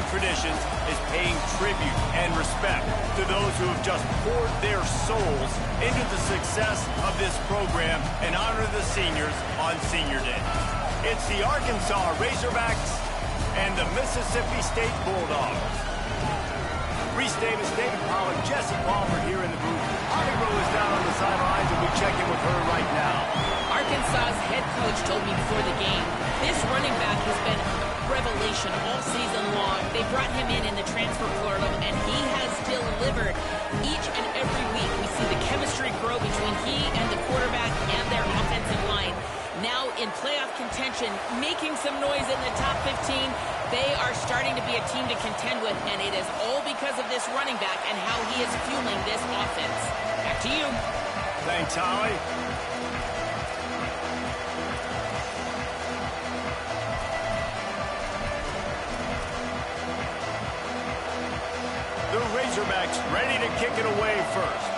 traditions is paying tribute and respect to those who have just poured their souls into the success of this program and honor the seniors on Senior Day. It's the Arkansas Razorbacks and the Mississippi State Bulldogs. Reese Davis, David Pollack, Jesse Palmer here in the booth. Holly Rowe is down on the sidelines, and we check in with her right now. Arkansas's head coach told me before the game, this running back has been a revelation all season long. They brought him in the transfer portal, and he has delivered. Each and every week, we see the chemistry grow between he and the quarterback and their offensive line. Now in playoff contention, making some noise in the top 15, they are starting to be a team to contend with, and it is all because of this running back and how he is fueling this offense. Back to you. Thanks, Holly. The Razorbacks ready to kick it away first.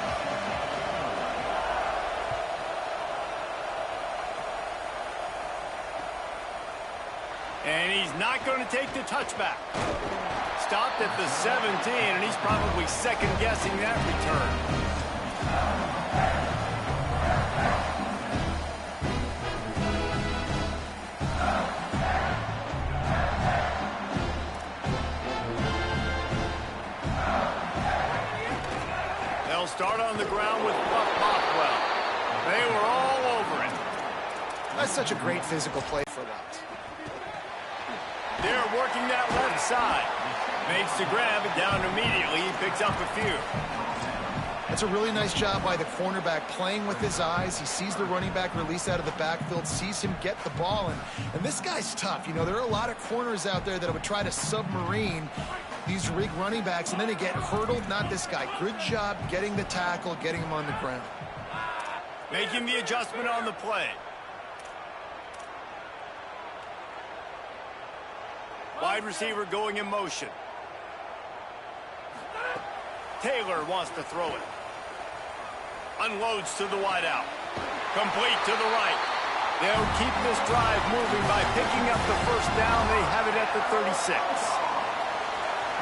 And he's not going to take the touchback. Stopped at the 17, and he's probably second-guessing that return. They'll start on the ground with Buck Bothwell. They were all over it. That's such a great physical play for them. They're working that left side. Makes the grab, and down immediately. He picks up a few. That's a really nice job by the cornerback, playing with his eyes. He sees the running back release out of the backfield, sees him get the ball, and this guy's tough. You know, there are a lot of corners out there that would try to submarine these rig running backs, and then they get hurdled. Not this guy. Good job getting the tackle, getting him on the ground. Making the adjustment on the play. Wide receiver going in motion. Taylor wants to throw it. Unloads to the wideout. Complete to the right. They'll keep this drive moving by picking up the first down. They have it at the 36.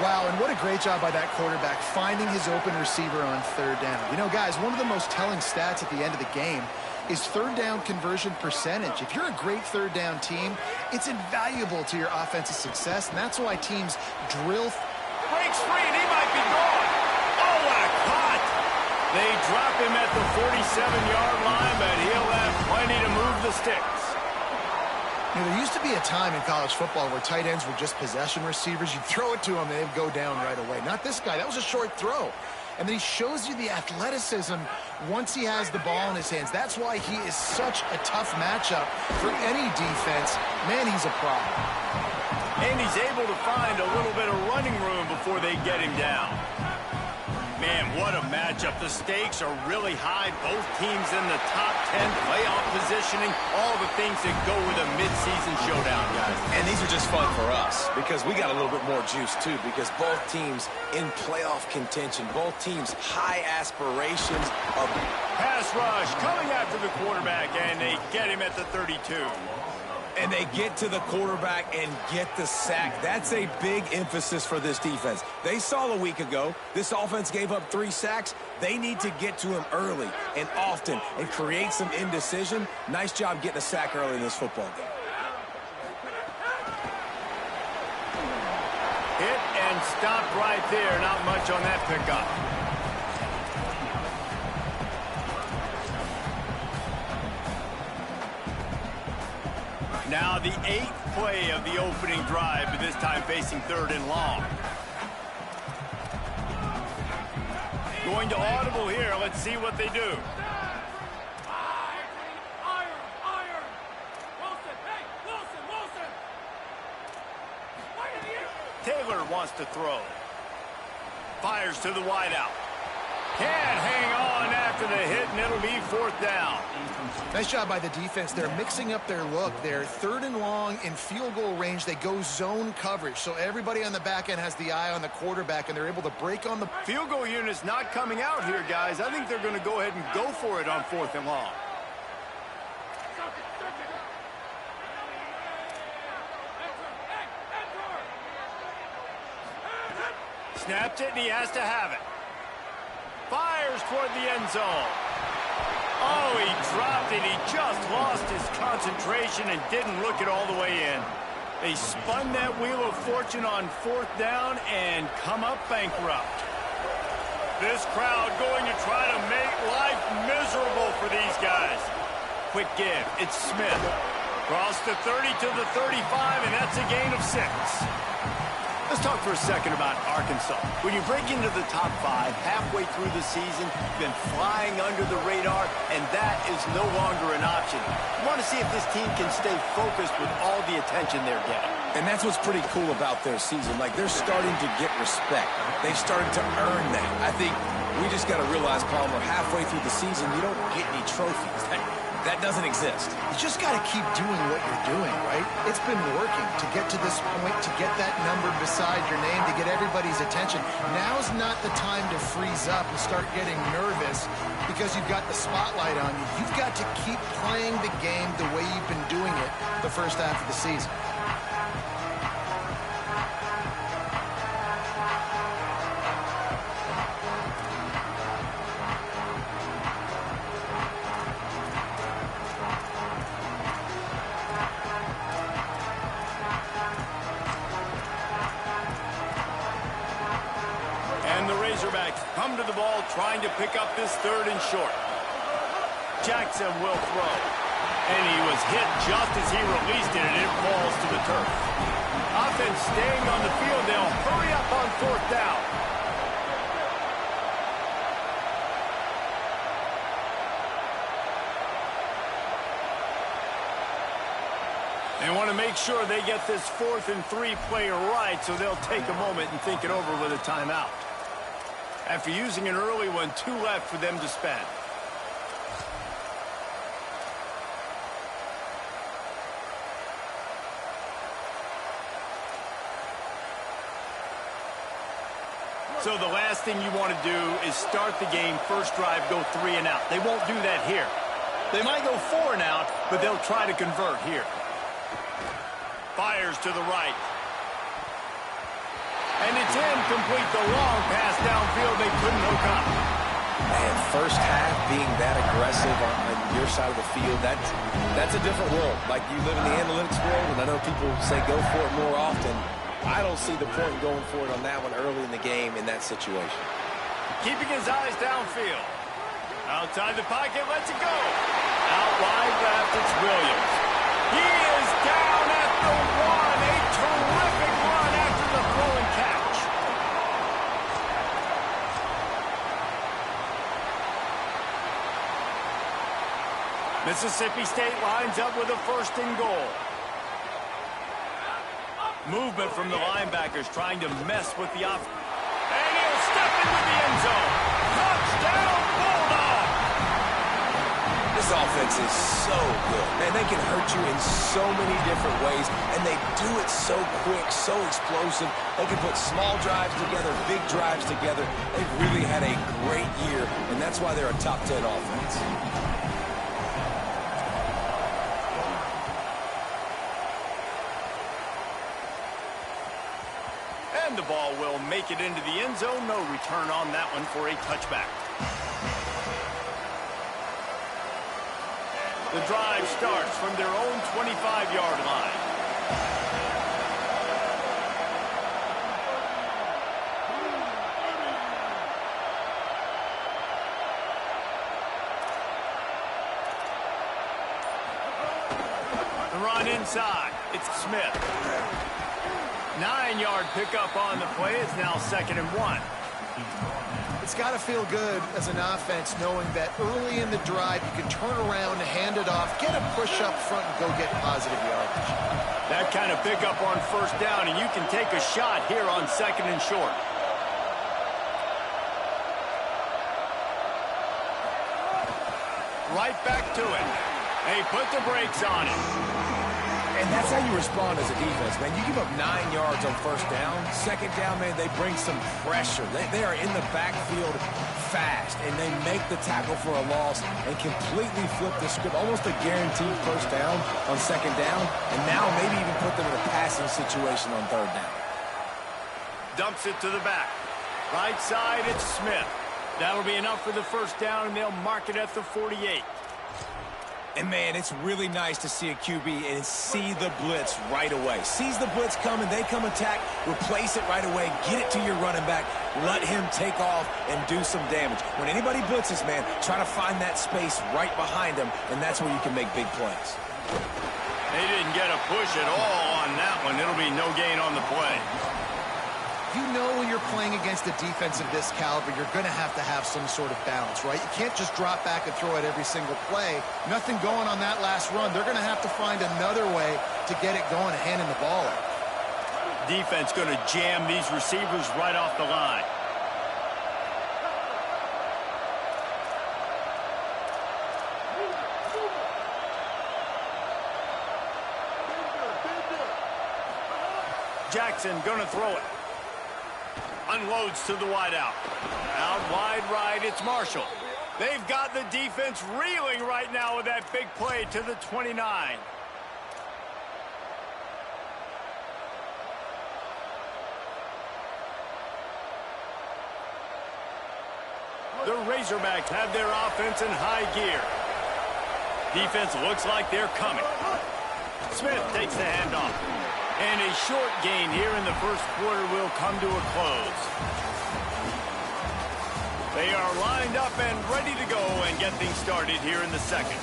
Wow, and what a great job by that quarterback finding his open receiver on third down. You know, guys, one of the most telling stats at the end of the game is third down conversion percentage. If you're a great third down team, it's invaluable to your offensive success, and that's why teams drill. Breaks free, and he might be gone. Oh, what a cut! They drop him at the 47-yard line, but he'll have plenty to move the sticks. You know, there used to be a time in college football where tight ends were just possession receivers. You'd throw it to them, and they'd go down right away. Not this guy. That was a short throw. And then he shows you the athleticism once he has the ball in his hands. That's why he is such a tough matchup for any defense. Man, he's a problem. And he's able to find a little bit of running room before they get him down. Man, what a matchup. The stakes are really high. Both teams in the top 10, playoff positioning, all the things that go with a midseason showdown, guys. And these are just fun for us because we got a little bit more juice, too, because both teams in playoff contention, both teams high aspirations of... Pass rush coming after the quarterback, and they get him at the 32. And they get to the quarterback and get the sack. That's a big emphasis for this defense. They saw a week ago, this offense gave up 3 sacks. They need to get to him early and often and create some indecision. Nice job getting a sack early in this football game. Hit and stopped right there. Not much on that pickup. Now the 8th play of the opening drive, but this time facing 3rd and long. Going to audible here. Let's see what they do. Taylor wants to throw. Fires to the wideout. Can't hang on after the hit, and it'll be 4th down. Nice job by the defense. They're mixing up their look. They're 3rd and long in field goal range. They go zone coverage, so everybody on the back end has the eye on the quarterback, and they're able to break on the... Field goal unit's not coming out here, guys. I think they're going to go ahead and go for it on 4th and long. snaps it, and he has to have it. Fires toward the end zone. Oh, he dropped it. He just lost his concentration and didn't look it all the way in. They spun that wheel of fortune on 4th down and come up bankrupt. This crowd going to try to make life miserable for these guys. Quick give. It's Smith. Cross the 30 to the 35, and that's a gain of 6. Let's talk for a second about Arkansas. When you break into the top 5 halfway through the season, you've been flying under the radar, and that is no longer an option. You want to see if this team can stay focused with all the attention they're getting. And that's what's pretty cool about their season. Like, they're starting to get respect. They've started to earn that. I think we just got to realize, Palmer, halfway through the season, you don't get any trophies. That doesn't exist. You just got to keep doing what you're doing, right? It's been working to get to this point, to get that number beside your name, to get everybody's attention. Now's not the time to freeze up and start getting nervous because you've got the spotlight on you. You've got to keep playing the game the way you've been doing it the first half of the season. Come to the ball, trying to pick up this 3rd and short. Jackson will throw. And he was hit just as he released it, and it falls to the turf. Offense staying on the field. They'll hurry up on 4th down. They want to make sure they get this 4th and 3 play right, so they'll take a moment and think it over with a timeout. After using an early one, 2 left for them to spend. So the last thing you want to do is start the game, first drive, go 3 and out. They won't do that here. They might go 4 and out, but they'll try to convert here. Fires to the right. And it's incomplete. The long pass downfield. They couldn't hook up. Man, first half being that aggressive on your side of the field, that's a different world. Like, you live in the analytics world, and I know people say go for it more often. I don't see the point in going for it on that one early in the game in that situation. Keeping his eyes downfield. Outside the pocket, lets it go. Out wide left, it's Williams. He is down at the 1. A terrific run after the throw and catch. Mississippi State lines up with a 1st and goal. Movement from the linebackers trying to mess with the offense. And he'll step into the end zone. Touchdown, Bulldog! This offense is so good. Man, they can hurt you in so many different ways, and they do it so quick, so explosive. They can put small drives together, big drives together. They've really had a great year, and that's why they're a top 10 offense. And the ball will make it into the end zone. No return on that one for a touchback. The drive starts from their own 25-yard line. The run inside. It's Smith. 9-yard pickup on the play. It's now 2nd and 1. It's got to feel good as an offense knowing that early in the drive you can turn around, hand it off, get a push up front, and go get positive yardage. That kind of pickup on 1st down, and you can take a shot here on 2nd and short. Right back to it. They put the brakes on it. And that's how you respond as a defense, man. You give up 9 yards on 1st down. 2nd down, man, they bring some pressure. They are in the backfield fast, and they make the tackle for a loss and completely flip the script. Almost a guaranteed 1st down on 2nd down, and now maybe even put them in a passing situation on 3rd down. Dumps it to the back. Right side, it's Smith. That'll be enough for the first down, and they'll mark it at the 48. And, man, it's really nice to see a QB and see the blitz right away. Sees the blitz coming, they come attack, replace it right away, get it to your running back, let him take off and do some damage. When anybody blitzes, man, try to find that space right behind them, and that's where you can make big plays. They didn't get a push at all on that one. It'll be no gain on the play. You know when you're playing against a defense of this caliber, you're going to have some sort of balance, right? You can't just drop back and throw it every single play. Nothing going on that last run. They're going to have to find another way to get it going and handing the ball out. Defense going to jam these receivers right off the line. Jackson going to throw it. Unloads to the wideout. Out wide right, it's Marshall. They've got the defense reeling right now with that big play to the 29. The Razorbacks have their offense in high gear. Defense looks like they're coming. Smith takes the handoff. And a short gain here in the first quarter will come to a close. They are lined up and ready to go and get things started here in the second.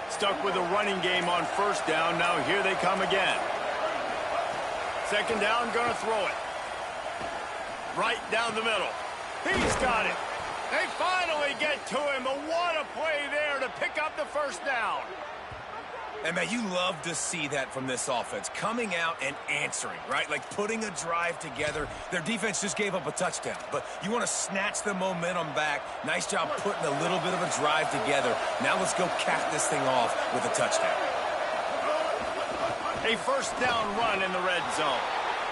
Stuck with a running game on first down. Now here they come again. Second down, gonna throw it. Right down the middle. He's got it. They finally get to him. But what a play there to pick up the first down. And, man, you love to see that from this offense. Coming out and answering, right? Like putting a drive together. Their defense just gave up a touchdown. But you want to snatch the momentum back. Nice job putting a little bit of a drive together. Now let's go cap this thing off with a touchdown. A first down run in the red zone.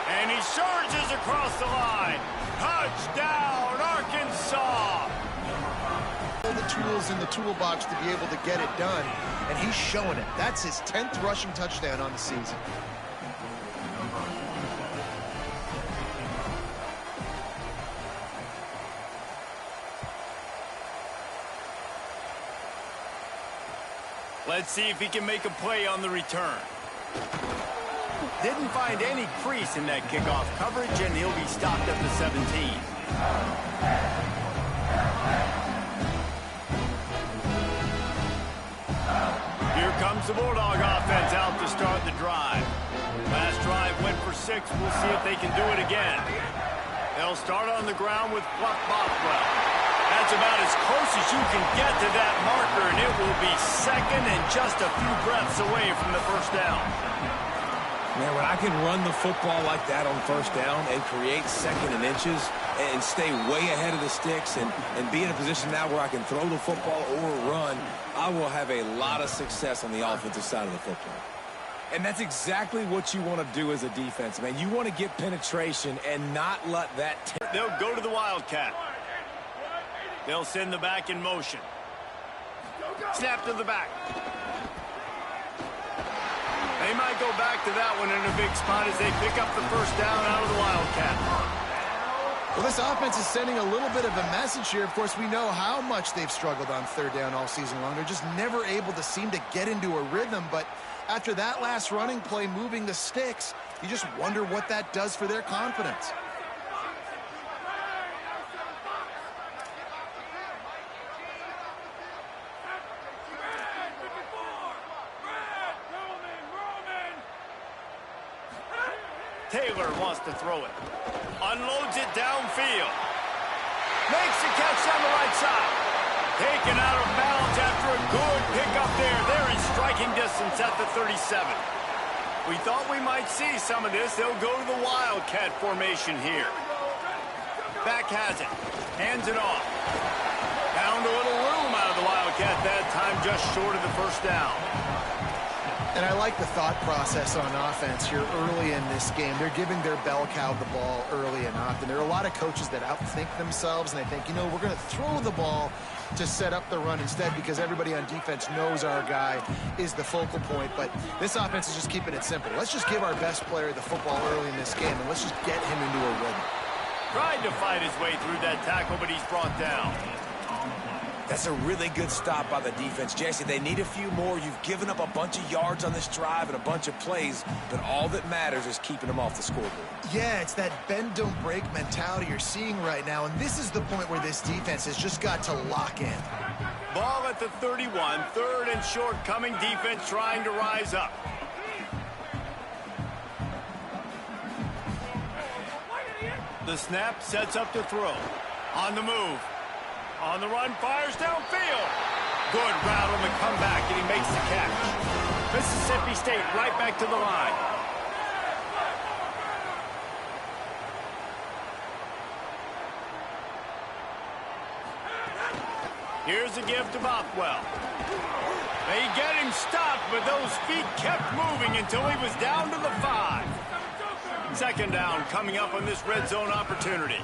And he surges across the line. Touchdown, Arkansas! All the tools in the toolbox to be able to get it done, and he's showing it. That's his 10th rushing touchdown on the season. Let's see if he can make a play on the return. Didn't find any crease in that kickoff coverage, and he'll be stopped at the 17. Here comes the Bulldog offense out to start the drive. Last drive went for 6. We'll see if they can do it again. They'll start on the ground with Buck Bothwell. That's about as close as you can get to that marker, and it will be second and just a few breaths away from the first down. Man, when I can run the football like that on first down and create second and inches and stay way ahead of the sticks and be in a position now where I can throw the football or run, I will have a lot of success on the offensive side of the football. And that's exactly what you want to do as a defense, man. You want to get penetration and not let that... They'll go to the Wildcat. They'll send the back in motion. Snap to the back. They might go back to that one in a big spot as they pick up the first down out of the Wildcat. Well, this offense is sending a little bit of a message here. Of course, we know how much they've struggled on third down all season long. They're just never able to seem to get into a rhythm. But after that last running play moving the sticks, you just wonder what that does for their confidence. Taylor wants to throw it. Unloads it downfield. Makes the catch on the right side. Taken out of bounds after a good pickup there. They're in striking distance at the 37. We thought we might see some of this. They'll go to the Wildcat formation here. Back has it. Hands it off. Found a little room out of the Wildcat that time, just short of the first down. And I like the thought process on offense here early in this game. They're giving their bell cow the ball early and often. There are a lot of coaches that outthink themselves, and they think, you know, we're going to throw the ball to set up the run instead because everybody on defense knows our guy is the focal point. But this offense is just keeping it simple. Let's just give our best player the football early in this game, and let's just get him into a rhythm. Tried to fight his way through that tackle, but he's brought down. That's a really good stop by the defense. Jesse, they need a few more. You've given up a bunch of yards on this drive and a bunch of plays, but all that matters is keeping them off the scoreboard. Yeah, it's that bend, don't break mentality you're seeing right now, and this is the point where this defense has just got to lock in. Ball at the 31, third and short, coming defense trying to rise up. The snap sets up to throw. On the move. On the run, fires downfield. Good route on the comeback, and he makes the catch. Mississippi State right back to the line. Here's a give to Bothwell. They get him stopped, but those feet kept moving until he was down to the 5. Second down coming up on this red zone opportunity.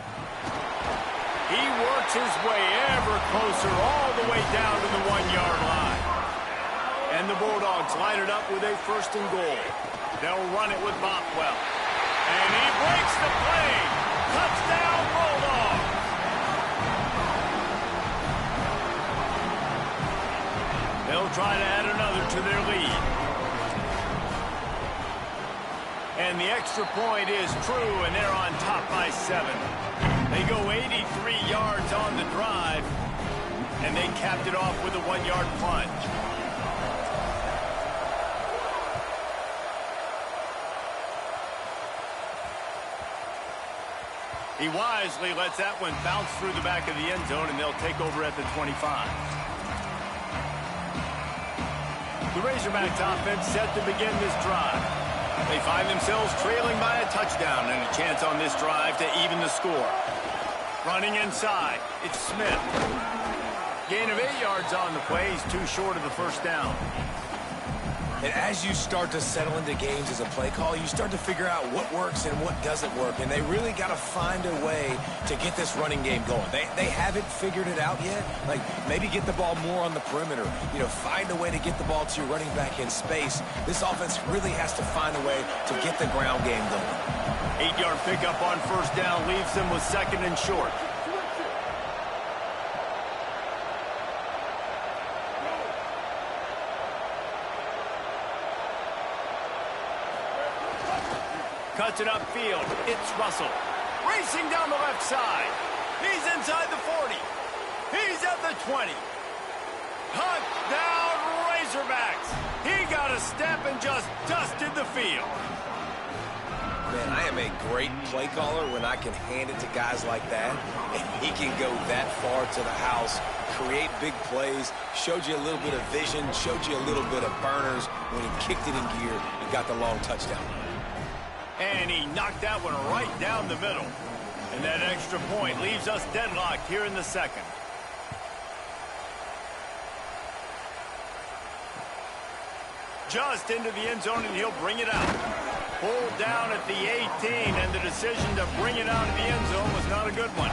He works his way ever closer all the way down to the 1-yard line. And the Bulldogs line it up with a first and goal. They'll run it with Bothwell. And he breaks the play. Touchdown, Bulldogs. They'll try to add another to their lead. And the extra point is true, and they're on top by 7. They go 83 yards on the drive, and they capped it off with a 1-yard plunge. He wisely lets that one bounce through the back of the end zone, and they'll take over at the 25. The Razorbacks offense set to begin this drive. They find themselves trailing by a touchdown and a chance on this drive to even the score. Running inside, it's Smith. Gain of 8 yards on the play. He's too short of the first down. And as you start to settle into games as a play call, you start to figure out what works and what doesn't work. And they really got to find a way to get this running game going. They haven't figured it out yet. Like, maybe get the ball more on the perimeter. You know, find a way to get the ball to your running back in space. This offense really has to find a way to get the ground game going. 8-yard pickup on first down leaves them with second and short. Cuts it upfield. It's Russell. Racing down the left side. He's inside the 40. He's at the 20. Touchdown, Razorbacks. He got a step and just dusted the field. Man, I am a great play caller when I can hand it to guys like that, and he can go that far to the house, create big plays, showed you a little bit of vision, showed you a little bit of burners when he kicked it in gear and got the long touchdown. And he knocked that one right down the middle. And that extra point leaves us deadlocked here in the second. Just into the end zone, and he'll bring it out. Pulled down at the 18, and the decision to bring it out of the end zone was not a good one.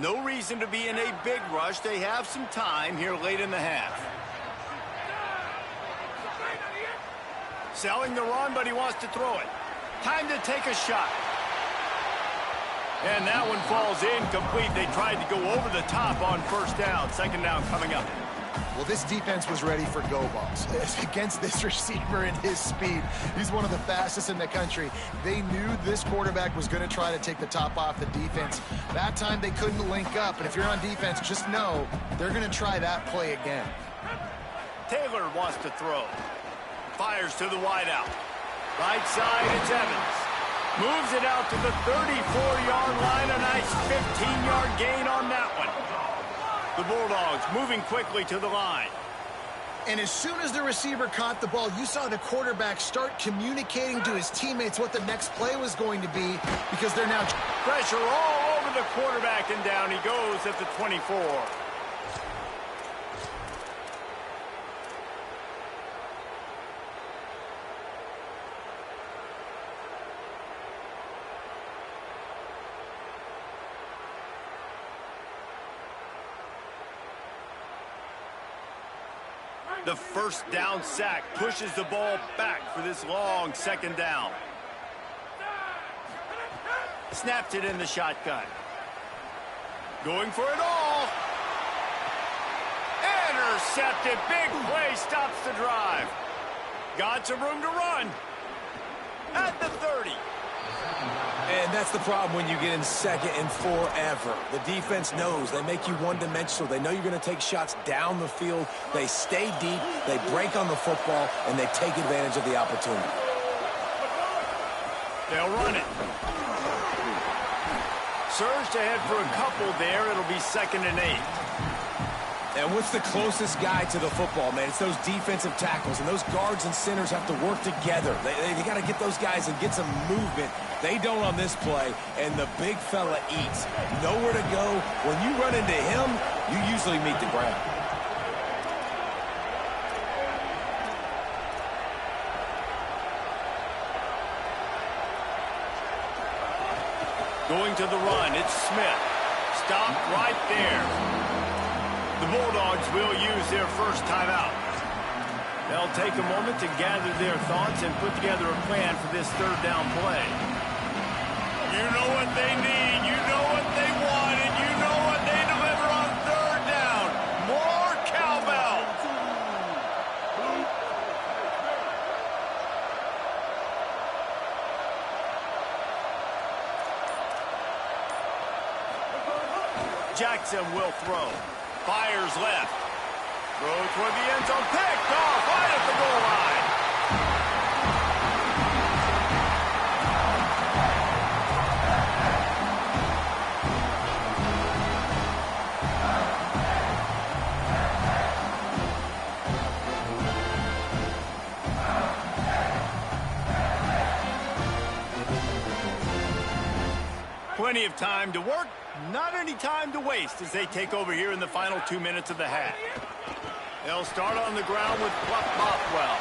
No reason to be in a big rush. They have some time here late in the half. Selling the run, but he wants to throw it. Time to take a shot. And that one falls incomplete. They tried to go over the top on first down. Second down coming up. Well, this defense was ready for go balls. Against this receiver and his speed, he's one of the fastest in the country. They knew this quarterback was going to try to take the top off the defense. That time they couldn't link up, and if you're on defense, just know they're going to try that play again. Taylor wants to throw. Fires to the wideout. Right side, it's Evans. Moves it out to the 34-yard line. A nice 15-yard gain on that one. The Bulldogs moving quickly to the line. And as soon as the receiver caught the ball, you saw the quarterback start communicating to his teammates what the next play was going to be, because they're now... Pressure all over the quarterback, and down he goes at the 24. The first down sack pushes the ball back for this long second down. Snapped it in the shotgun. Going for it all. Intercepted. Big play stops the drive. Got some room to run. At the 30. And that's the problem when you get in second and forever. The defense knows. They make you one-dimensional. They know you're going to take shots down the field. They stay deep. They break on the football, and they take advantage of the opportunity. They'll run it. Surged ahead for a couple there. It'll be 2nd and 8. And what's the closest guy to the football, man? It's those defensive tackles, and those guards and centers have to work together. They got to get those guys and get some movement. They don't on this play, and the big fella eats. Nowhere to go. When you run into him, you usually meet the ground. Going to the run, it's Smith. Stop right there. The Bulldogs will use their first timeout. They'll take a moment to gather their thoughts and put together a plan for this third down play. You know what they need, you know what they want, and you know what they deliver on third down. More cowbell. Jackson will throw. Fires left. Throw toward the end zone. Picked off right at the goal line. Plenty of time to work, not any time to waste as they take over here in the final 2 minutes of the half. They'll start on the ground with Buck Bothwell.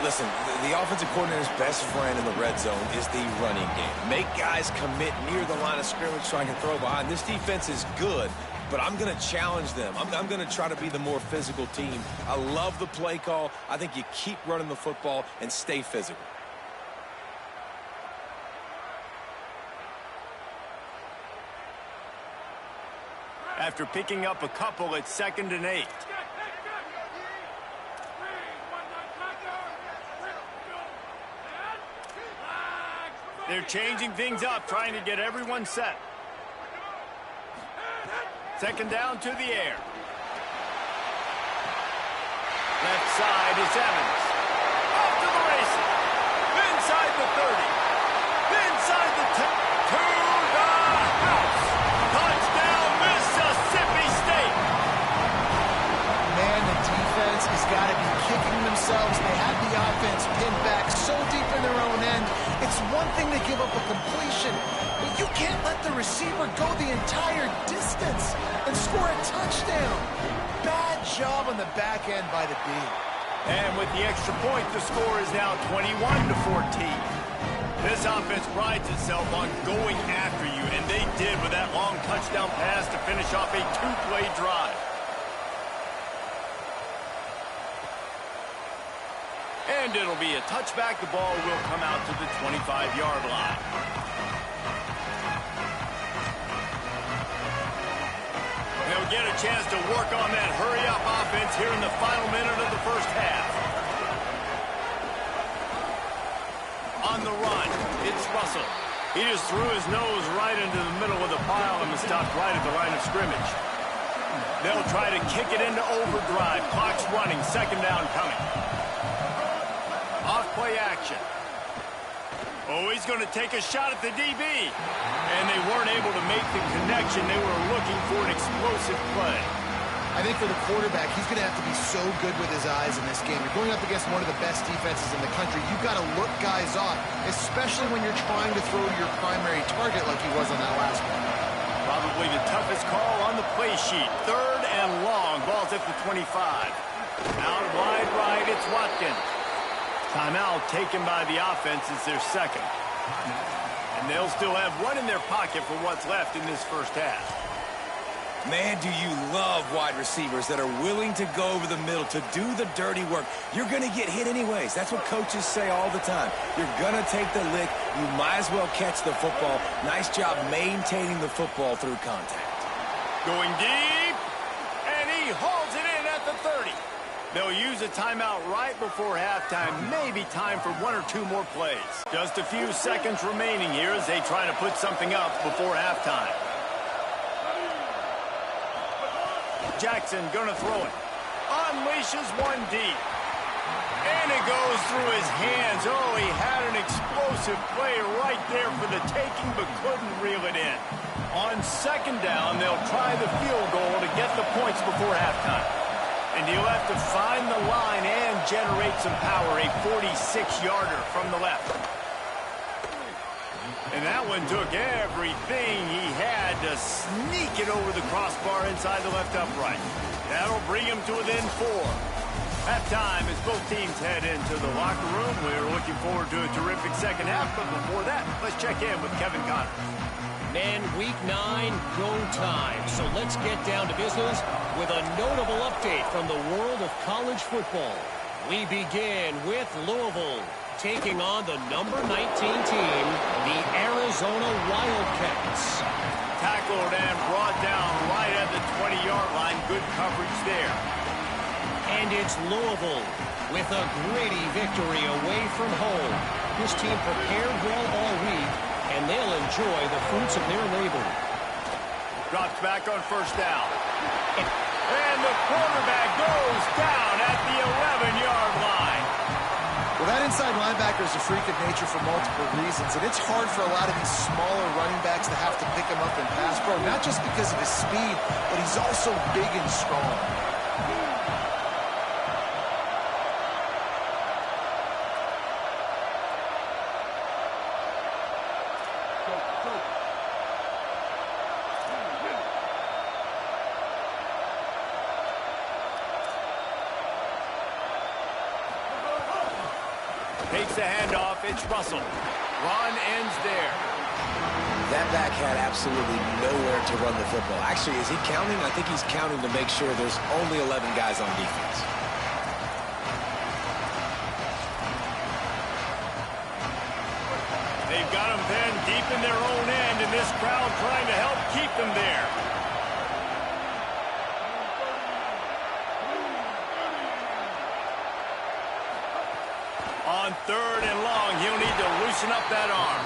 Listen, the offensive coordinator's best friend in the red zone is the running game. Make guys commit near the line of scrimmage so I can throw behind. This defense is good, but I'm going to challenge them. I'm going to try to be the more physical team. I love the play call. I think you keep running the football and stay physical. After picking up a couple at 2nd and 8. They're changing things up, trying to get everyone set. 2nd down to the air. Left side is Evans. Off to the races. Inside the 30. Inside the 10. To the house. Touchdown, Mississippi State. Man, the defense has got to be kicking themselves. They had the offense pinned back so deep in their own end. It's one thing to give up a completion, but you can't let the receiver go the entire distance and score a touchdown. Bad job on the back end by the D. And with the extra point, the score is now 21-14. This offense prides itself on going after you, and they did with that long touchdown pass to finish off a 2-play drive. And it'll be a touchback. The ball will come out to the 25-yard line. They'll get a chance to work on that hurry-up offense here in the final minute of the first half. On the run, it's Russell. He just threw his nose right into the middle of the pile and was stopped right at the line of scrimmage. They'll try to kick it into overdrive. Clock's running, 2nd down coming. Off-play action. Oh, he's going to take a shot at the DB. And they weren't able to make the connection. They were looking for an explosive play. I think for the quarterback, he's going to have to be so good with his eyes in this game. You're going up against one of the best defenses in the country. You've got to look guys off, especially when you're trying to throw to your primary target like he was on that last one. Probably the toughest call on the play sheet. 3rd and long. Ball's at the 25. Out wide right, it's Watkins. Timeout taken by the offense is their second. And they'll still have one in their pocket for what's left in this first half. Man, do you love wide receivers that are willing to go over the middle to do the dirty work. You're going to get hit anyways. That's what coaches say all the time. You're going to take the lick. You might as well catch the football. Nice job maintaining the football through contact. Going deep, and he hauls it in at the 30. They'll use a timeout right before halftime. Maybe time for 1 or 2 more plays. Just a few seconds remaining here as they try to put something up before halftime. Jackson gonna throw it. Unleashes one deep. And it goes through his hands. Oh, he had an explosive play right there for the taking, but couldn't reel it in. On 2nd down, they'll try the field goal to get the points before halftime. And he'll have to find the line and generate some power. A 46-yarder from the left. And that one took everything he had to sneak it over the crossbar inside the left upright. That'll bring him to within 4. Halftime as both teams head into the locker room. We're looking forward to a terrific second half, but before that, let's check in with Kevin Connors. Men, week 9, go time. So let's get down to business with a notable update from the world of college football. We begin with Louisville taking on the number 19 team, the Arizona Wildcats. Tackled and brought down right at the 20-yard line. Good coverage there. And it's Louisville with a gritty victory away from home. This team prepared well all week, and they'll enjoy the fruits of their labor. Drops back on 1st down. And the quarterback goes down at the 11-yard line. Well, that inside linebacker is a freak of nature for multiple reasons, and it's hard for a lot of these smaller running backs to have to pick him up in pass pro, not just because of his speed, but he's also big and strong. Takes the handoff. It's Russell. Run ends there. That back had absolutely nowhere to run the football. Actually, is he counting? I think he's counting to make sure there's only 11 guys on defense. They've got them then deep in their own end, and this crowd trying to help keep them there. On 3rd and long, he'll need to loosen up that arm.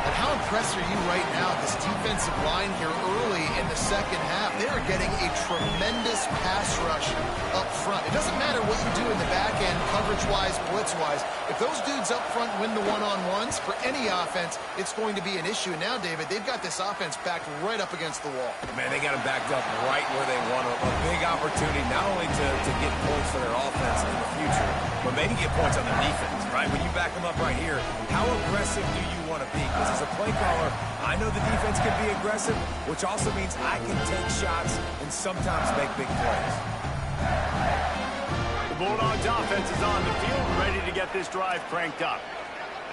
And how impressed are you right now? This defensive line here early in the second half, they are getting a tremendous pass rush up front. It doesn't matter what you do in the back end, coverage-wise, blitz-wise. If those dudes up front win the one-on-ones, for any offense, it's going to be an issue. And now, David, they've got this offense backed right up against the wall. Man, they got them backed up right where they want them. A big opportunity not only to get points for their offense in the future, but maybe get points on their defense, right? When you back them up right here, how aggressive do you want to be? Because as a play caller, I know the defense can be aggressive, which also means I can take shots and sometimes make big plays. The Bulldogs offense is on the field, ready to get this drive cranked up.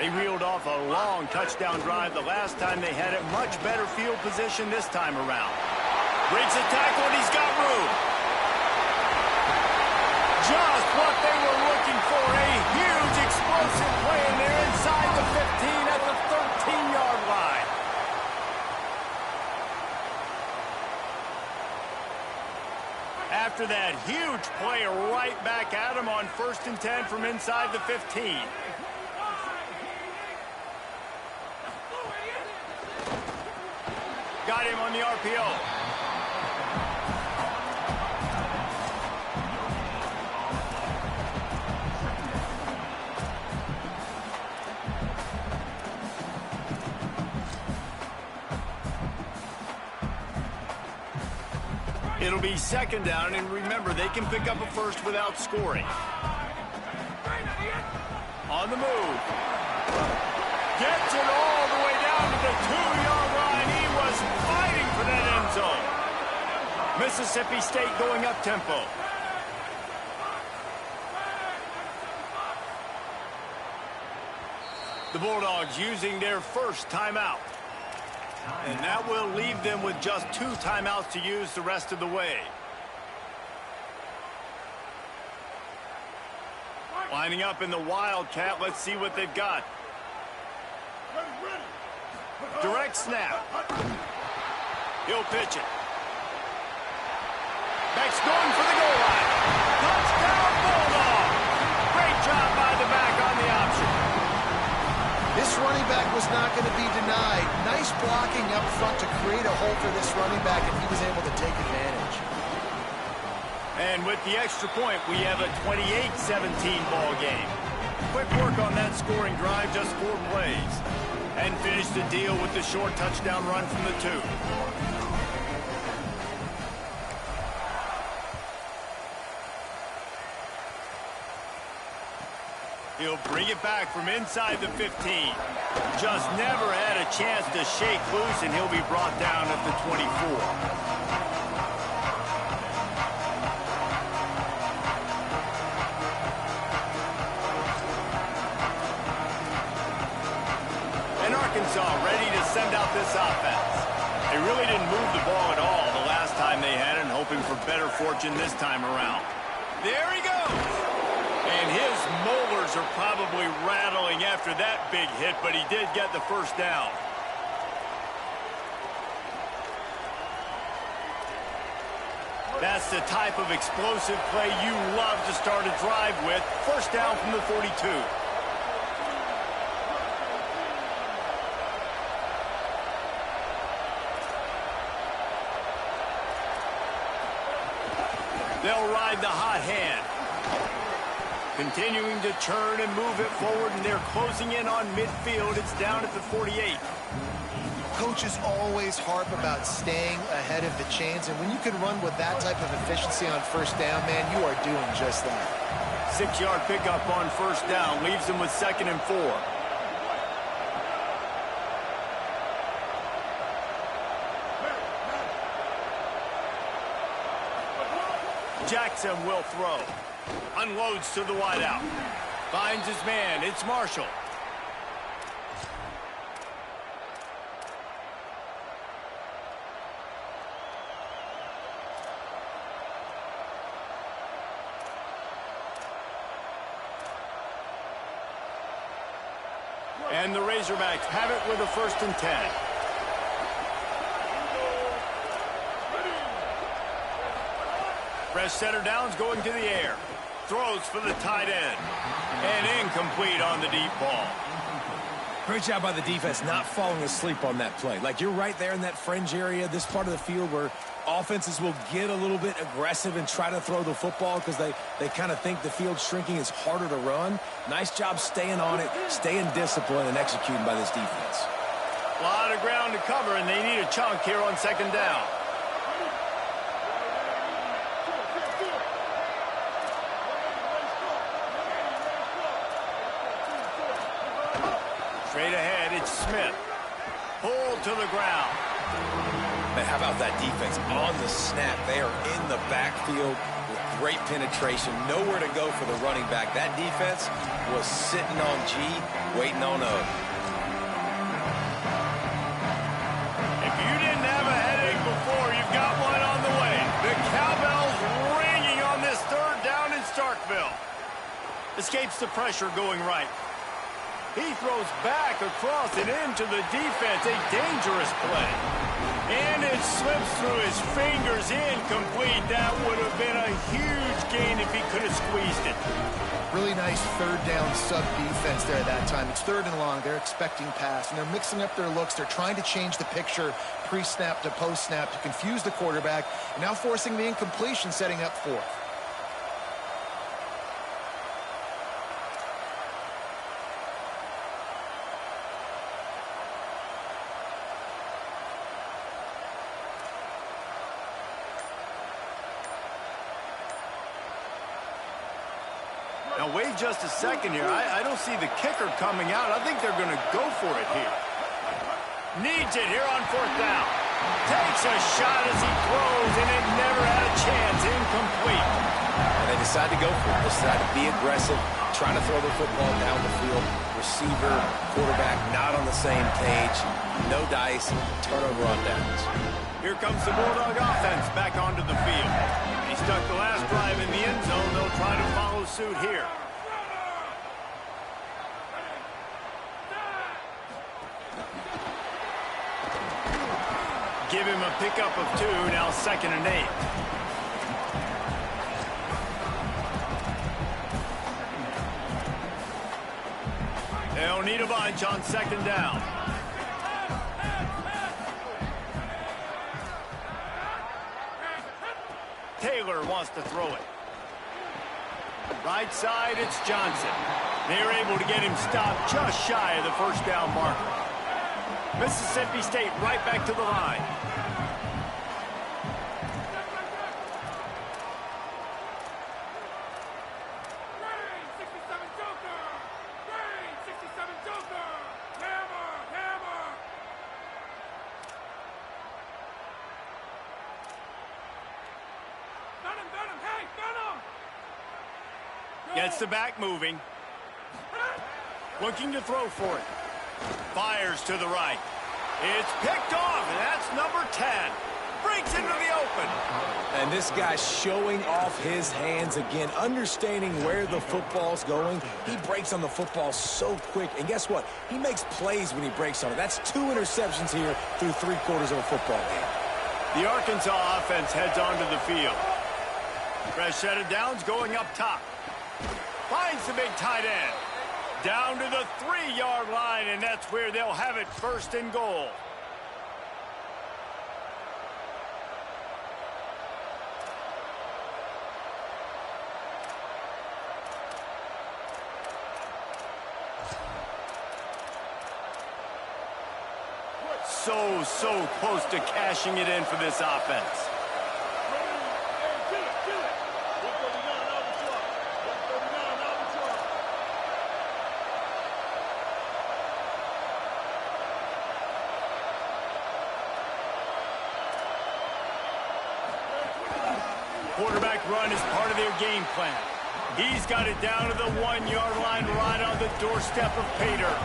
They reeled off a long touchdown drive the last time they had it. Much better field position this time around. Breaks a tackle, and he's got room. Just what they were looking for. A huge explosive play, and they're inside the 15 at the 13-yard line. After that huge play, right back at him on 1st and 10 from inside the 15. Got him on the RPO. It'll be second down, and remember, they can pick up a first without scoring. On the move. Gets it all the way down to the 2-yard line. He was fighting for that end zone. Mississippi State going up-tempo. The Bulldogs using their first timeout. And that will leave them with just 2 timeouts to use the rest of the way. Lining up in the Wildcat. Let's see what they've got. Direct snap. He'll pitch it. Beck's going for the goal line. Touchdown, Bulldog. Great job by the back on the option. This running back was not going to be denied. Nice blocking up front to create a hole for this running back, and he was able to take advantage. And with the extra point, we have a 28-17 ball game. Quick work on that scoring drive, just 4 plays. And finish the deal with the short touchdown run from the 2. He'll bring it back from inside the 15. Just never had a chance to shake loose, and he'll be brought down at the 24. Arkansas ready to send out this offense. They really didn't move the ball at all the last time they had it, and hoping for better fortune this time around. There he goes. And his molars are probably rattling after that big hit, but he did get the first down. That's the type of explosive play you love to start a drive with. First down from the 42. They'll ride the hot hand. Continuing to turn and move it forward, and they're closing in on midfield. It's down at the 48. Coaches always harp about staying ahead of the chains, and when you can run with that type of efficiency on first down, man, you are doing just that. 6-yard pickup on first down leaves them with 2nd and 4. Jackson will throw. Unloads to the wideout. Finds his man. It's Marshall. And the Razorbacks have it with a 1st and 10. Fresh center downs going to the air. Throws for the tight end. And incomplete on the deep ball. Great job by the defense not falling asleep on that play. Like, you're right there in that fringe area, this part of the field where offenses will get a little bit aggressive and try to throw the football because they kind of think the field's shrinking. It's harder to run. Nice job staying on it, staying disciplined, and executing by this defense. A lot of ground to cover, and they need a chunk here on 2nd down. Straight ahead, it's Smith. Pulled to the ground. Man, how about that defense on the snap? They are in the backfield with great penetration. Nowhere to go for the running back. That defense was sitting on G, waiting on O. If you didn't have a headache before, you've got one on the way. The cowbells ringing on this 3rd down in Starkville. Escapes the pressure going right. He throws back across and into the defense. A dangerous play. And it slips through his fingers, incomplete. That would have been a huge gain if he could have squeezed it. Really nice 3rd down sub-defense there that time. It's 3rd and long. They're expecting pass, and they're mixing up their looks. They're trying to change the picture pre-snap to post-snap to confuse the quarterback, and now forcing the incompletion, setting up 4th. Now, wait just a second here. I don't see the kicker coming out. I think they're going to go for it here. Needs it here on 4th down. Takes a shot as he throws, and it never had a chance. Incomplete. And they decide to go for it. They decide to be aggressive, trying to throw the football down the field. Receiver, quarterback, not on the same page. No dice. Turnover on downs. Here comes the Bulldog offense back onto the field. He stuck the last drive in the end zone. They'll try to follow suit here. Give him a pickup of 2, now 2nd and 8. They'll need a bunch on 2nd down. Taylor wants to throw it. Right side, it's Johnson. They're able to get him stopped just shy of the 1st down marker. Mississippi State right back to the line. Gets the back moving. Looking to throw for it. Fires to the right. It's picked off, and that's number 10. Breaks into the open. And this guy's showing off his hands again, understanding where the football's going. He breaks on the football so quick. And guess what? He makes plays when he breaks on it. That's 2 interceptions here through 3/4 of a football game. The Arkansas offense heads onto the field. Fresh set of downs going up top. Finds the big tight end. Down to the 3-yard line, and that's where they'll have it 1st and goal. So close to cashing it in for this offense. Quarterback run is part of their game plan. He's got it down to the 1-yard line right on the doorstep of Pater.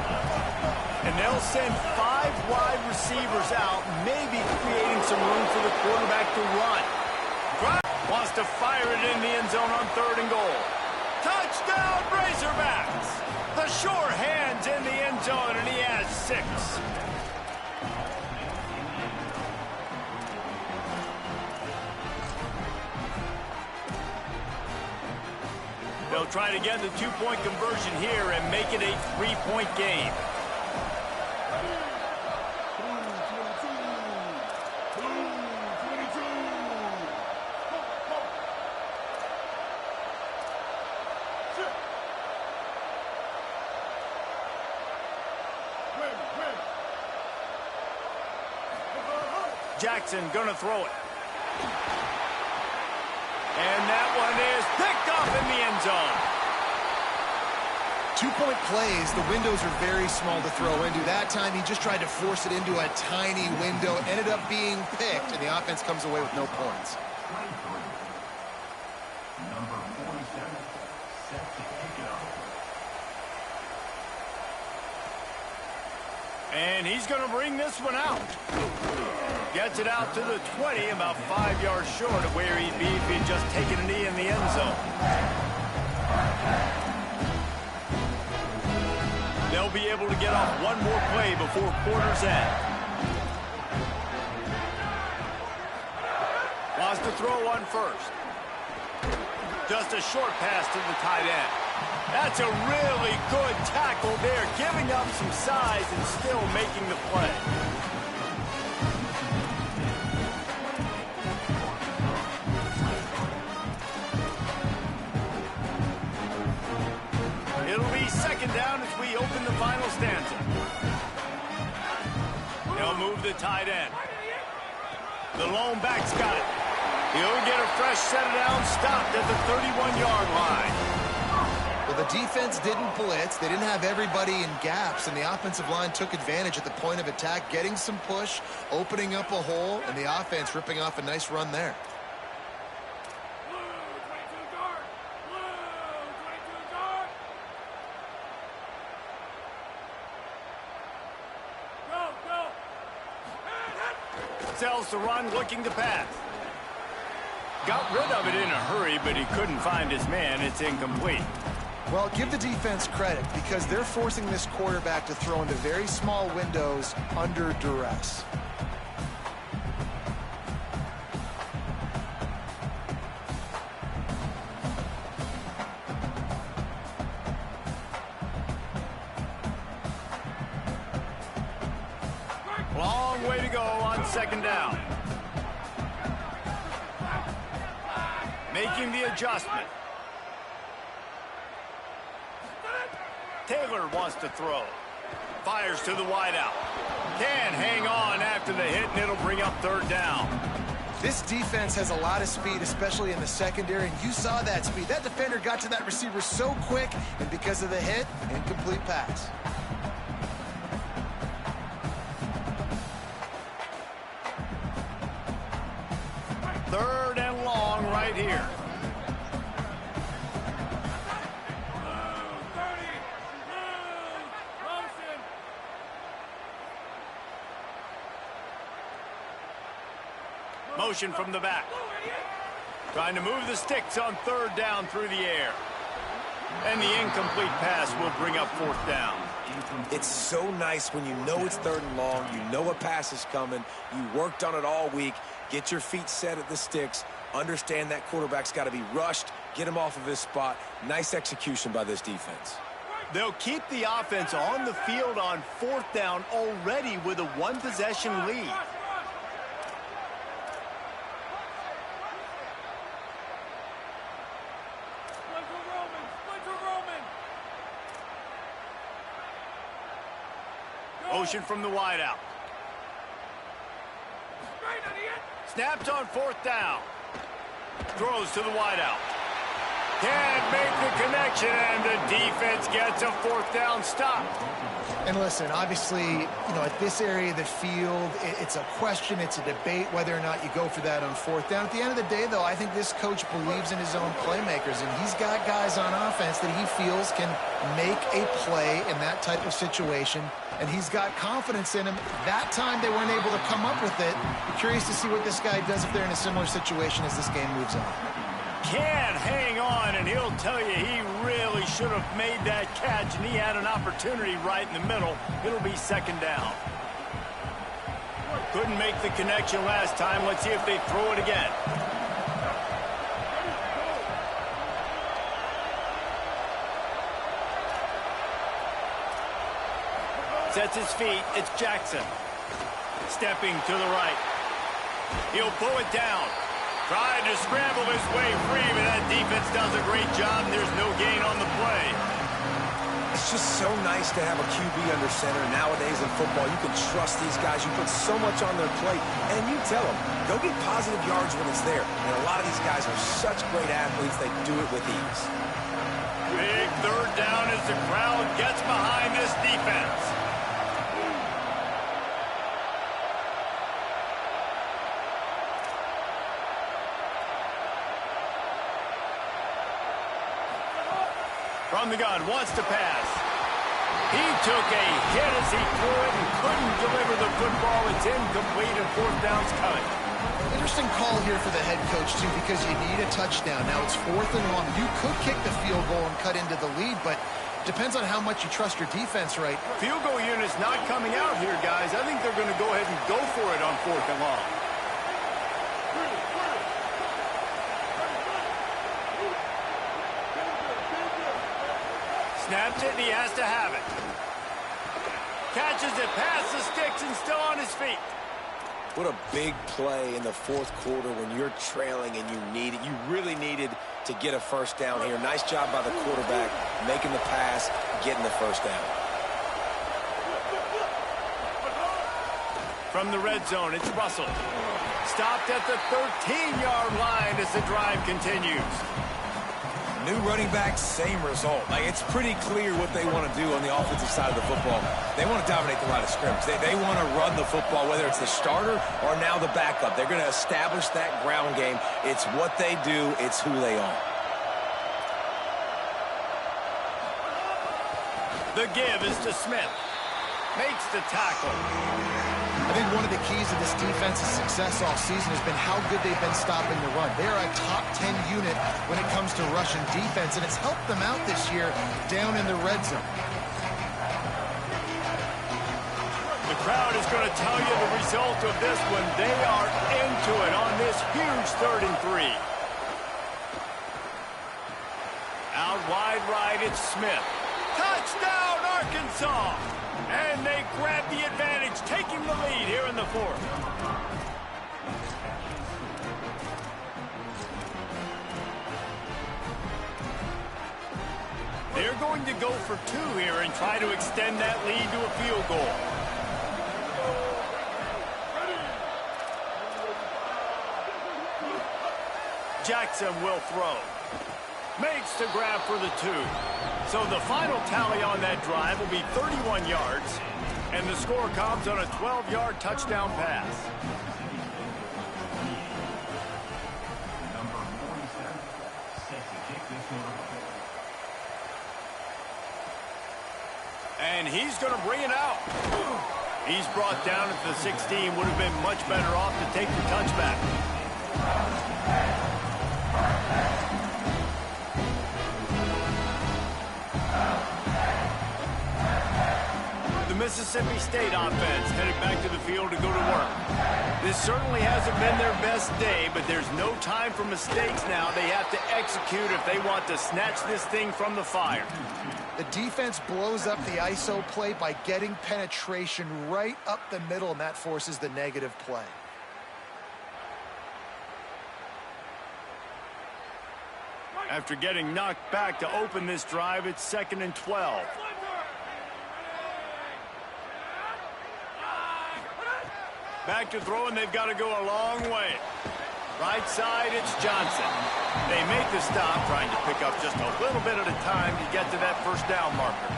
And they'll send 5 wide receivers out, maybe creating some room for the quarterback to run. Wants to fire it in the end zone on 3rd and goal. Touchdown, Razorbacks! The sure hand's in the end zone, and he has 6. They'll try to get the 2-point conversion here and make it a 3-point game. Jackson gonna throw it. And that one is picked off in the end zone. 2-point plays, the windows are very small to throw into. That time he just tried to force it into a tiny window, ended up being picked, and the offense comes away with no points. And he's going to bring this one out. Gets it out to the 20, about 5 yards short of where he'd be if he'd just taken a knee in the end zone. They'll be able to get off one more play before quarter's end. Wants to throw on 1st. Just a short pass to the tight end. That's a really good tackle there, giving up some size and still making the play. It'll be 2nd down as we open the final stanza. They'll move the tight end. The lone back's got it. He'll get a fresh set of downs stopped at the 31-yard line. The Well, the defense didn't blitz. They didn't have everybody in gaps, and the offensive line took advantage at the point of attack, getting some push, opening up a hole, and the offense ripping off a nice run there. Sells the run, looking to pass. Got rid of it in a hurry, but he couldn't find his man. It's incomplete. Well, give the defense credit because they're forcing this quarterback to throw into very small windows under duress. Long way to go on second down. Making the adjustment. Taylor wants to throw. Fires to the wideout. Can hang on after the hit, and it'll bring up third down. This defense has a lot of speed, especially in the secondary, and you saw that speed. That defender got to that receiver so quick, and because of the hit, incomplete pass. Third and long right here. Motion from the back. Trying to move the sticks on third down through the air. And the incomplete pass will bring up fourth down. It's so nice when you know it's third and long, you know a pass is coming, you worked on it all week, get your feet set at the sticks, understand that quarterback's got to be rushed, get him off of his spot. Nice execution by this defense. They'll keep the offense on the field on fourth down already with a one-possession lead. Motion from the wideout. Snaps on fourth down. Throws to the wideout. Can't make the connection, and the defense gets a fourth down stop. And listen, obviously, at this area of the field, it's a question, it's a debate whether or not you go for that on fourth down. At the end of the day, though, I think this coach believes in his own playmakers, and he's got guys on offense that he feels can make a play in that type of situation, and he's got confidence in him. That time they weren't able to come up with it. I'm curious to see what this guy does if they're in a similar situation as this game moves on. Can't hang on, and he'll tell you he really should have made that catch, and he had an opportunity right in the middle. It'll be second down. Couldn't make the connection last time. Let's see if they throw it again. Sets his feet. It's Jackson. Stepping to the right. He'll pull it down. Tried to scramble his way free, but that defense does a great job, and there's no gain on the play. It's just so nice to have a QB under center. Nowadays in football, you can trust these guys. You put so much on their plate, and you tell them, go get positive yards when it's there. And a lot of these guys are such great athletes, they do it with ease. Big third down as the crowd gets behind this defense. From the gun, wants to pass. He took a hit as he threw it and couldn't deliver the football. It's incomplete and fourth down's coming. Interesting call here for the head coach, too, because you need a touchdown. Now it's fourth and long. You could kick the field goal and cut into the lead, but depends on how much you trust your defense, right? Field goal unit's not coming out here, guys. I think they're going to go ahead and go for it on fourth and long. Snaps it, and he has to have it. Catches it past the sticks and still on his feet. What a big play in the fourth quarter when you're trailing and you really needed to get a first down here. Nice job by the quarterback, making the pass, getting the first down. From the red zone, it's Russell. Stopped at the 13-yard line as the drive continues. New running back, same result. Like, it's pretty clear what they want to do on the offensive side of the football. They want to dominate the line of scrimmage. They want to run the football, whether it's the starter or now the backup. They're going to establish that ground game. It's what they do. It's who they are. The give is to Smith. Makes the tackle. I think one of the keys of this defense's success all season has been how good they've been stopping the run. They are a top 10 unit when it comes to rushing defense, and it's helped them out this year down in the red zone. The crowd is going to tell you the result of this one. They are into it on this huge 3rd and 3. Out wide right, it's Smith. Touchdown, Arkansas! And they grab the advantage, taking the lead here in the 4th. They're going to go for 2 here and try to extend that lead to a field goal. Jackson will throw. Makes the grab for the 2. So the final tally on that drive will be 31 yards, and the score comes on a 12-yard touchdown pass. And he's going to bring it out. He's brought down at the 16. Would have been much better off to take the touchback. The Mississippi State offense headed back to the field to go to work. This certainly hasn't been their best day, but there's no time for mistakes now. They have to execute if they want to snatch this thing from the fire. The defense blows up the ISO play by getting penetration right up the middle, and that forces the negative play. After getting knocked back to open this drive, it's 2nd and 12. Back to throw, and they've got to go a long way. Right side, it's Johnson. They make the stop, trying to pick up just a little bit at a time to get to that 1st down marker.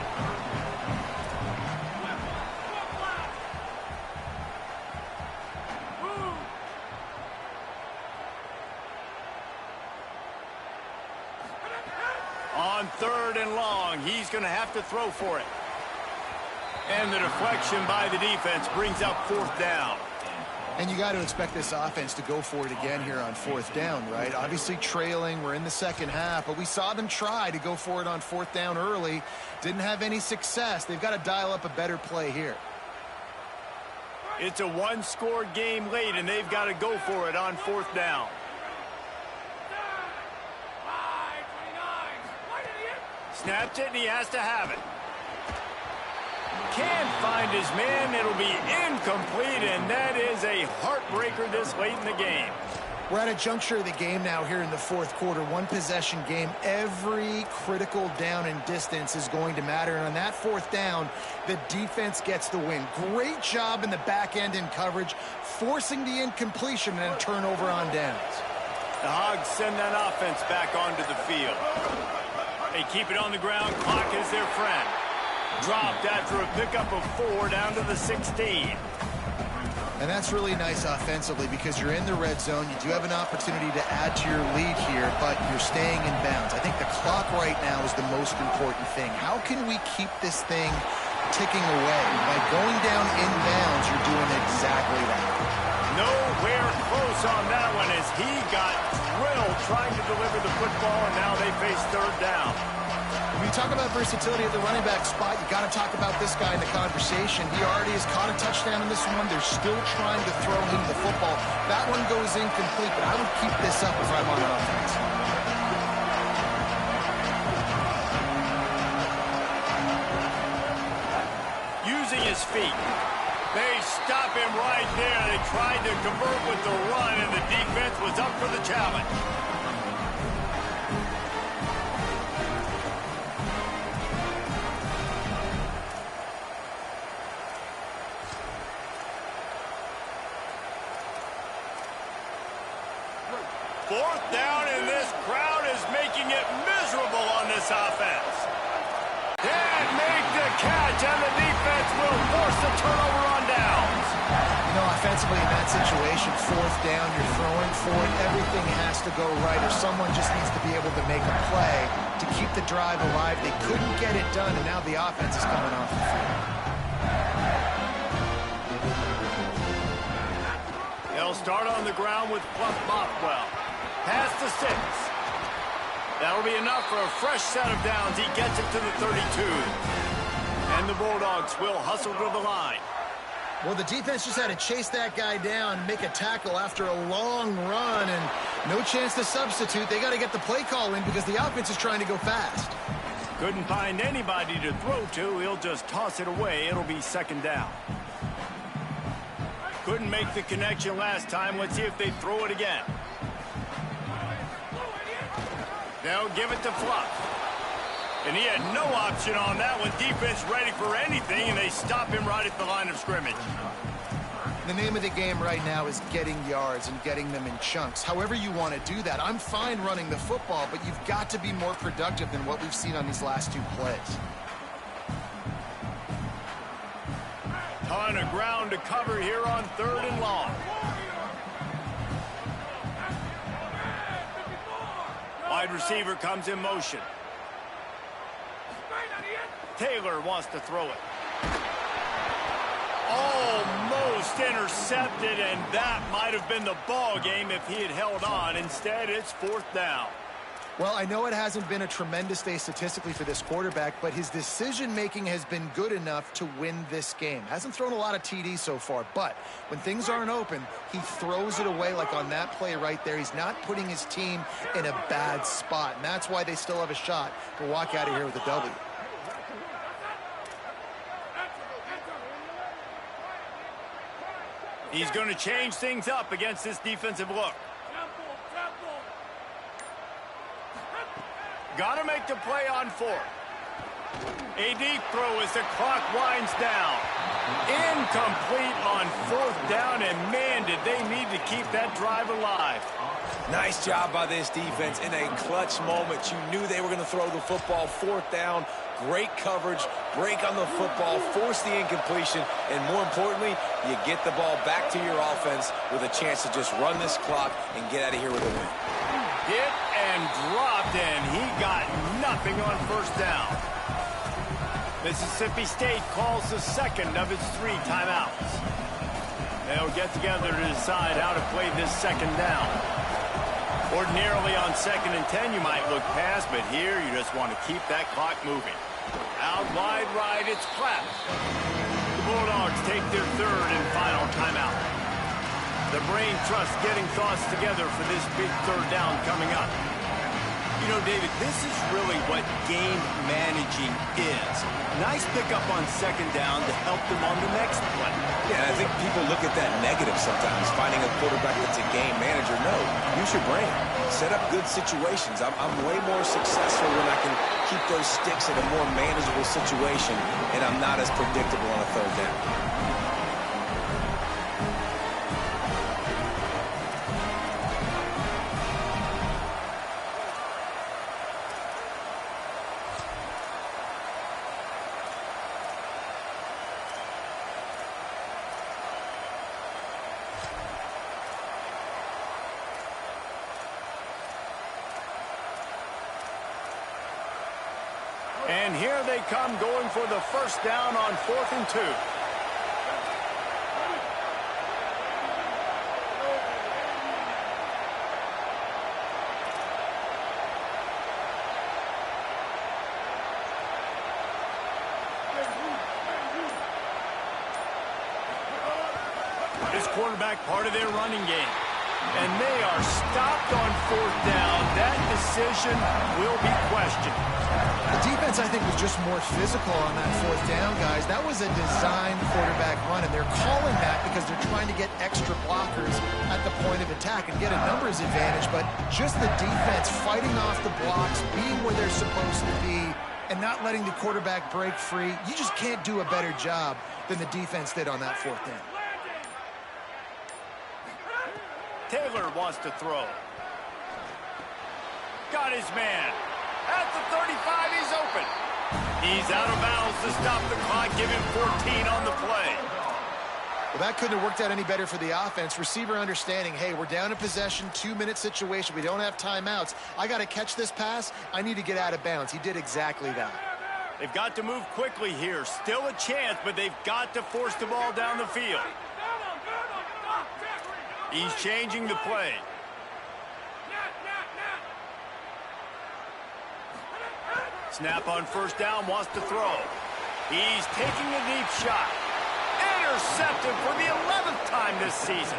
On 3rd and long, he's going to have to throw for it. And the deflection by the defense brings up 4th down. And you got to expect this offense to go for it again here on 4th down, right? Obviously trailing, we're in the 2nd half, but we saw them try to go for it on 4th down early. Didn't have any success. They've got to dial up a better play here. It's a 1-score game late, and they've got to go for it on 4th down. Snaps it, and he has to have it. Can't find his man. It'll be incomplete, and that is a heartbreaker this late in the game. We're at a juncture of the game now here in the 4th quarter. 1-possession game. Every critical down and distance is going to matter. And on that 4th down, the defense gets the win. Great job in the back end in coverage, forcing the incompletion and a turnover on downs. The Hogs send that offense back onto the field. They keep it on the ground. Clock is their friend. Dropped after a pickup of 4 down to the 16. And that's really nice offensively because you're in the red zone. You do have an opportunity to add to your lead here, but you're staying in bounds. I think the clock right now is the most important thing. How can we keep this thing ticking away? By going down in bounds, you're doing exactly that. Nowhere close on that one as he got drilled trying to deliver the football, and now they face 3rd down. When you talk about versatility at the running back spot, you got to talk about this guy in the conversation. He already has caught a touchdown in this one. They're still trying to throw him the football. That one goes incomplete, but I would keep this up if I'm on offense. Using his feet. They stop him right there. They tried to convert with the run, and the defense was up for the challenge. Fourth down, and this crowd is making it miserable this offense. Can't make the catch, and the defense will force a turnover on downs. You know, offensively in that situation, fourth down, you're throwing for it, everything has to go right, or someone just needs to be able to make a play to keep the drive alive. They couldn't get it done, and now the offense is coming off the field. They'll start on the ground with Fluff Bothwell. Pass to 6. That'll be enough for a fresh set of downs. He gets it to the 32. And the Bulldogs will hustle to the line. Well, the defense just had to chase that guy down, make a tackle after a long run, and no chance to substitute. They got to get the play call in because the offense is trying to go fast. Couldn't find anybody to throw to. He'll just toss it away. It'll be second down. Couldn't make the connection last time. Let's see if they throw it again. They'll give it to Fluff. And he had no option on that one. Defense ready for anything, and they stop him right at the line of scrimmage. The name of the game right now is getting yards and getting them in chunks. However you want to do that. I'm fine running the football, but you've got to be more productive than what we've seen on these last 2 plays. Ton of ground to cover here on 3rd and long. Wide receiver comes in motion. Taylor wants to throw it. Almost intercepted, and that might have been the ball game if he had held on. Instead, it's 4th down. Well, I know it hasn't been a tremendous day statistically for this quarterback, but his decision-making has been good enough to win this game. Hasn't thrown a lot of TDs so far, but when things aren't open, he throws it away like on that play right there. He's not putting his team in a bad spot, and that's why they still have a shot to walk out of here with a W. He's going to change things up against this defensive look. Got to make the play on 4th. A deep throw as the clock winds down. Incomplete on 4th down, and man, did they need to keep that drive alive. Nice job by this defense in a clutch moment. You knew they were going to throw the football. 4th down, great coverage, break on the football, force the incompletion, and more importantly, you get the ball back to your offense with a chance to just run this clock and get out of here with a win. Hit and dropped, and he got nothing on 1st down. Mississippi State calls the second of its 3 timeouts. They'll get together to decide how to play this second down. Ordinarily on 2nd and 10, you might look past, but here you just want to keep that clock moving. Out wide right, it's Clapp. The Bulldogs take their 3rd and final timeout. The brain trust getting thoughts together for this big 3rd down coming up. You know, David, this is really what game managing is. Nice pickup on 2nd down to help them on the next play. Yeah, I think people look at that negative sometimes, finding a quarterback that's a game manager. No, use your brain. Set up good situations. I'm way more successful when I can keep those sticks in a more manageable situation, and I'm not as predictable on a 3rd down. And here they come going for the 1st down on 4th and 2. This quarterback part of their running game. And they are stopped on 4th down. That decision will be questioned. The defense, I think, was just more physical on that 4th down, guys. That was a designed quarterback run, and they're calling that because they're trying to get extra blockers at the point of attack and get a numbers advantage, but just the defense fighting off the blocks, being where they're supposed to be, and not letting the quarterback break free. You just can't do a better job than the defense did on that 4th down. Taylor wants to throw. Got his man at the 35. He's out of bounds to stop the clock, giving 14 on the play. Well, that couldn't have worked out any better for the offense. Receiver understanding, hey, we're down in possession, 2-minute situation. We don't have timeouts. I got to catch this pass. I need to get out of bounds. He did exactly that. They've got to move quickly here. Still a chance, but they've got to force the ball down the field. He's changing the play. Snap on first down, wants to throw. He's taking a deep shot. Intercepted for the 11th time this season.